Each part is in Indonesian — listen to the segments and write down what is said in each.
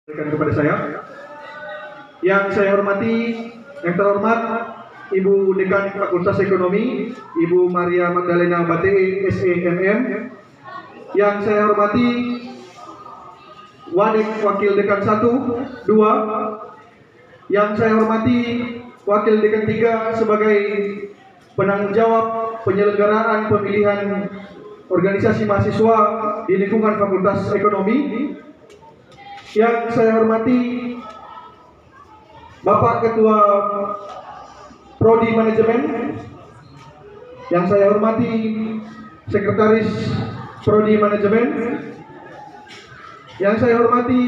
Kepada saya, yang saya hormati, yang terhormat Ibu Dekan Fakultas Ekonomi, Ibu Maria Magdalena Bate, SEMM. Yang saya hormati Wadik Wakil Dekan 1, 2. Yang saya hormati Wakil Dekan 3 sebagai penanggung jawab penyelenggaraan pemilihan organisasi mahasiswa di lingkungan Fakultas Ekonomi. Yang saya hormati Bapak Ketua Prodi Manajemen, yang saya hormati Sekretaris Prodi Manajemen, yang saya hormati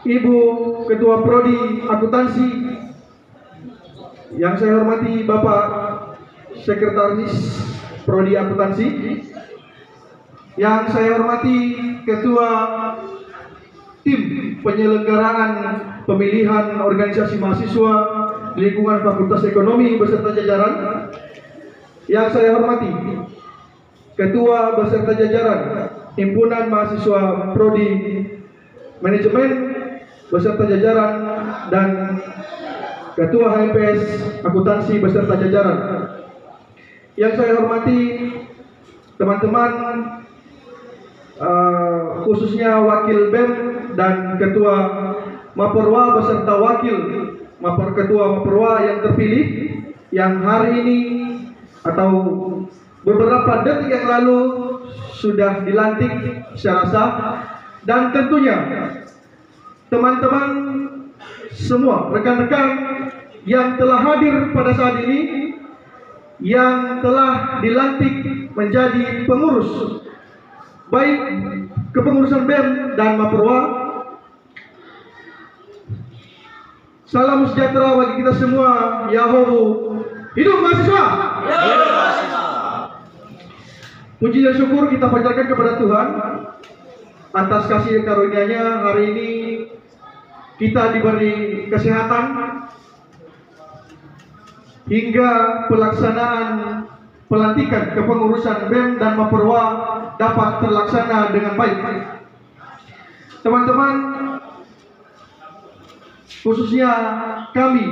Ibu Ketua Prodi Akuntansi, yang saya hormati Bapak Sekretaris Prodi Akuntansi, yang saya hormati Ketua Tim Penyelenggaraan Pemilihan Organisasi Mahasiswa di lingkungan Fakultas Ekonomi beserta jajaran. Yang saya hormati Ketua beserta jajaran Himpunan Mahasiswa Prodi Manajemen beserta jajaran dan Ketua HMPS Akuntansi beserta jajaran. Yang saya hormati teman-teman khususnya Wakil BEM dan Ketua Maperwa beserta Wakil Ketua Maperwa yang terpilih, yang hari ini atau beberapa detik yang lalu sudah dilantik secara sah, dan tentunya teman-teman semua, rekan-rekan yang telah hadir pada saat ini, yang telah dilantik menjadi pengurus baik kepengurusan BEM dan Maperwa. Salam sejahtera bagi kita semua. Yahoo, hidup mahasiswa. Puji dan syukur kita panjatkan kepada Tuhan atas kasih karunia-Nya. Hari ini kita diberi kesehatan hingga pelaksanaan pelantikan kepengurusan BEM dan Maperwa dapat terlaksana dengan baik. Teman-teman, khususnya kami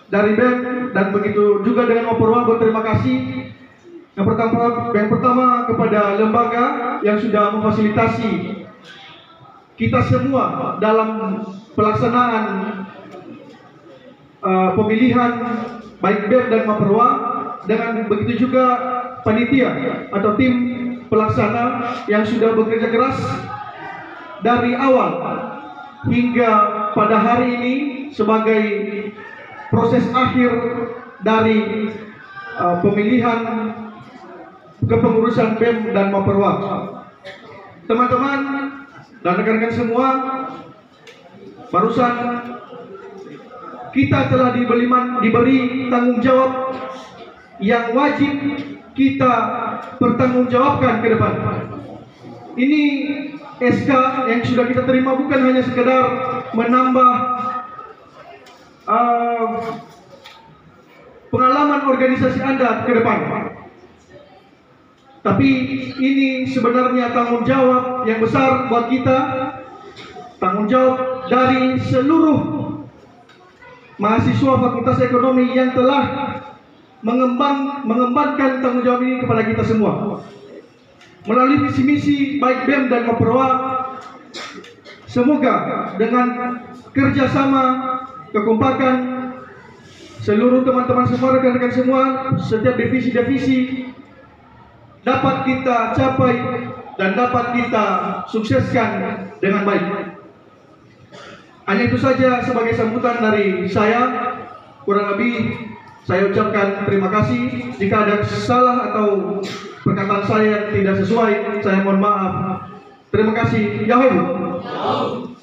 dari BEM dan begitu juga dengan Maperwa berterima kasih yang pertama kepada lembaga yang sudah memfasilitasi kita semua dalam pelaksanaan pemilihan baik BEM dan Maperwa, dengan begitu juga panitia atau tim pelaksana yang sudah bekerja keras dari awal hingga pada hari ini sebagai proses akhir dari pemilihan kepengurusan BEM dan Maperwa. Teman-teman dan rekan-rekan semua, barusan kita telah diberi tanggung jawab yang wajib kita pertanggungjawabkan ke depan. Ini SK yang sudah kita terima bukan hanya sekedar menambah pengalaman organisasi Anda ke depan, tapi ini sebenarnya tanggung jawab yang besar buat kita, tanggung jawab dari seluruh mahasiswa Fakultas Ekonomi yang telah mengembangkan tanggung jawab ini kepada kita semua. Melalui visi misi baik BEM dan Maperwa, semoga dengan kerjasama, kekompakan seluruh teman-teman semua, rekan-rekan semua, setiap divisi-divisi dapat kita capai dan dapat kita sukseskan dengan baik. Hanya itu saja sebagai sambutan dari saya. Kurang lebih saya ucapkan terima kasih. Jika ada salah atau perkataan saya yang tidak sesuai, saya mohon maaf. Terima kasih. Yahoo.